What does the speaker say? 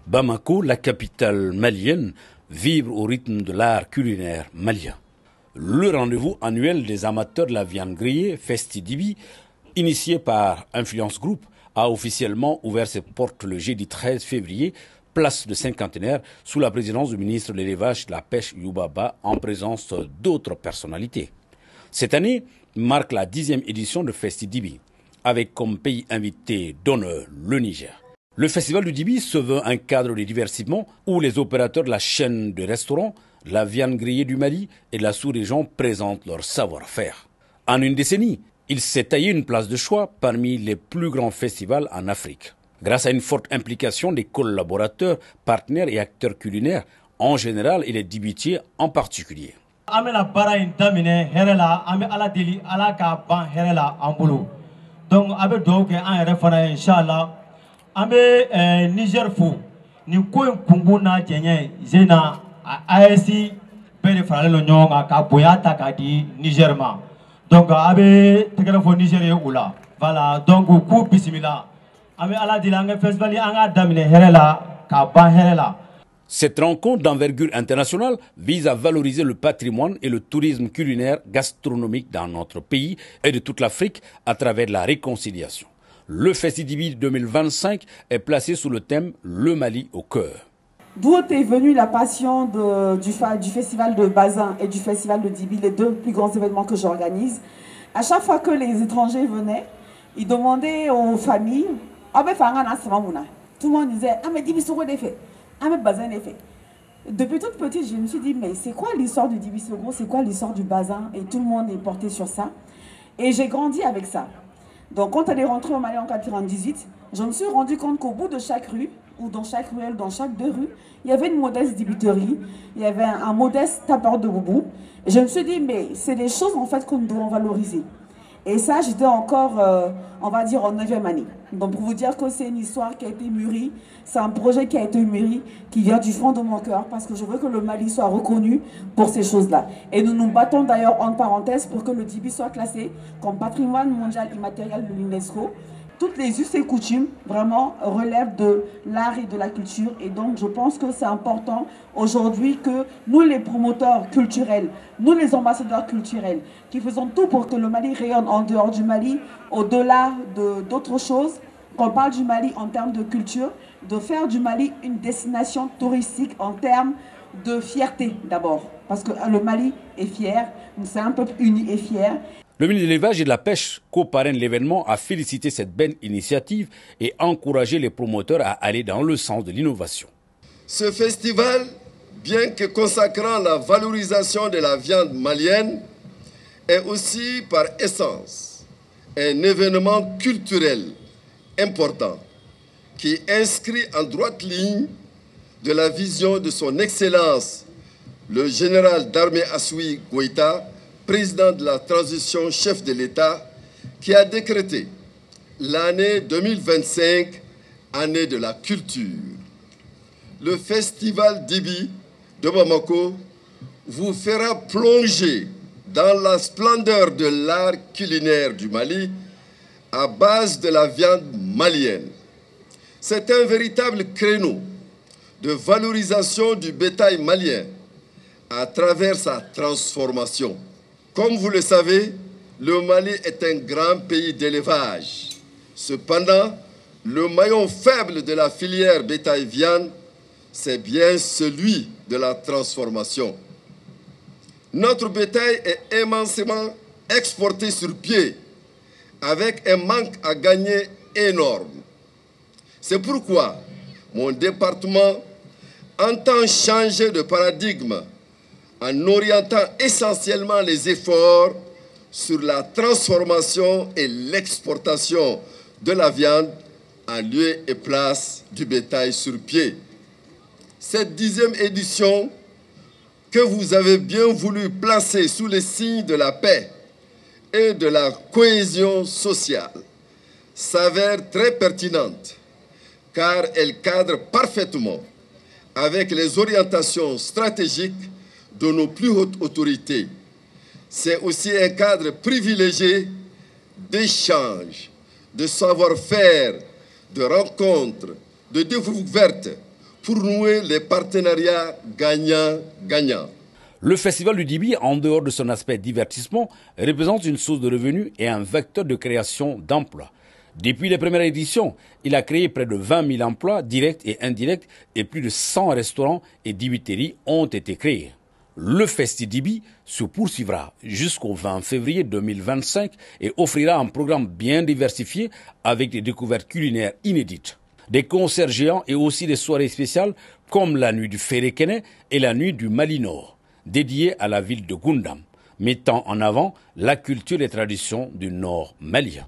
Bamako, la capitale malienne, vibre au rythme de l'art culinaire malien. Le rendez-vous annuel des amateurs de la viande grillée, Festi-Dibi, initié par Influence Group, a officiellement ouvert ses portes le jeudi 13 février, place de Cinquantenaire, sous la présidence du ministre de l'Élevage et de la Pêche Youbaba, en présence d'autres personnalités. Cette année marque la 10e édition de Festi-Dibi, avec comme pays invité d'honneur le Niger. Le festival du Dibi se veut un cadre de divertissement où les opérateurs de la chaîne de restaurants, la viande grillée du Mali et de la sous-région présentent leur savoir-faire. En une décennie, il s'est taillé une place de choix parmi les plus grands festivals en Afrique. Grâce à une forte implication des collaborateurs, partenaires et acteurs culinaires en général et les dibitiers en particulier. Donc, avec donc un référent, Inch'Allah, avec Niger Fou, nous pouvons Kumbuna, Zena, ASI, Périfral, l'Union, à Kaboyata, Kadi, Nigerma. Donc, avec Téléphone Nigérien ou là. Voilà, donc, au coup, Bismillah. Avec Allah Dilang Festival, Anga Damine Herela, Kaban Herela. Cette rencontre d'envergure internationale vise à valoriser le patrimoine et le tourisme culinaire gastronomique dans notre pays et de toute l'Afrique à travers la réconciliation. Le Festi-Dibi 2025 est placé sous le thème « Le Mali au cœur ». D'où est venue la passion du festival de Bazin et du festival de Dibi, les deux plus grands événements que j'organise. À chaque fois que les étrangers venaient, ils demandaient aux familles « Ah ben, tout le monde disait « Ah mais Dibi, c'est quoi des faits ?» Bazin est fait. Depuis toute petite, je me suis dit, mais c'est quoi l'histoire du Dibi Sogro, c'est quoi l'histoire du Bazin? Et tout le monde est porté sur ça. Et j'ai grandi avec ça. Donc quand elle est rentrée au Mali en 1998, je me suis rendu compte qu'au bout de chaque rue, ou dans chaque ruelle, dans chaque deux rues, il y avait une modeste dibiterie, il y avait un modeste tapeur de boubou. Et je me suis dit, mais c'est des choses en fait que nous devons valoriser. Et ça, j'étais encore, on va dire, en 9e année. Donc, pour vous dire que c'est une histoire qui a été mûrie, c'est un projet qui a été mûri, qui vient du fond de mon cœur, parce que je veux que le Mali soit reconnu pour ces choses-là. Et nous nous battons d'ailleurs, en parenthèse, pour que le Dibi soit classé comme patrimoine mondial immatériel de l'UNESCO. Toutes les us et coutumes, vraiment, relèvent de l'art et de la culture. Et donc, je pense que c'est important aujourd'hui que nous, les promoteurs culturels, nous, les ambassadeurs culturels, qui faisons tout pour que le Mali rayonne en dehors du Mali, au-delà d'autres choses, qu'on parle du Mali en termes de culture, de faire du Mali une destination touristique en termes de fierté d'abord. Parce que le Mali est fier, c'est un peuple uni et fier. Le ministre de l'Élevage et de la Pêche, co-parraine l'événement, a félicité cette belle initiative et encouragé les promoteurs à aller dans le sens de l'innovation. Ce festival, bien que consacrant la valorisation de la viande malienne, est aussi par essence un événement culturel important qui inscrit en droite ligne de la vision de son Excellence, le général d'armée Assimi Goïta, président de la transition, chef de l'État, qui a décrété l'année 2025, année de la culture. Le festival Dibi de Bamako vous fera plonger dans la splendeur de l'art culinaire du Mali à base de la viande malienne. C'est un véritable créneau de valorisation du bétail malien à travers sa transformation. Comme vous le savez, le Mali est un grand pays d'élevage. Cependant, le maillon faible de la filière bétail-viande, c'est bien celui de la transformation. Notre bétail est immensément exporté sur pied, avec un manque à gagner énorme. C'est pourquoi mon département entend changer de paradigme en orientant essentiellement les efforts sur la transformation et l'exportation de la viande en lieu et place du bétail sur pied. Cette 10e édition, que vous avez bien voulu placer sous le signe de la paix et de la cohésion sociale, s'avère très pertinente, car elle cadre parfaitement avec les orientations stratégiques de nos plus hautes autorités. C'est aussi un cadre privilégié d'échanges, de savoir-faire, de rencontres, de découvertes pour nouer les partenariats gagnant-gagnant. Le Festival du Dibi, en dehors de son aspect divertissement, représente une source de revenus et un vecteur de création d'emplois. Depuis les premières éditions, il a créé près de 20 000 emplois directs et indirects et plus de 100 restaurants et dibiteries ont été créés. Le Festi Dibi se poursuivra jusqu'au 20 février 2025 et offrira un programme bien diversifié avec des découvertes culinaires inédites, des concerts géants et aussi des soirées spéciales comme la nuit du Férékéné et la nuit du Mali Nord, dédiées à la ville de Goundam, mettant en avant la culture et traditions du Nord malien.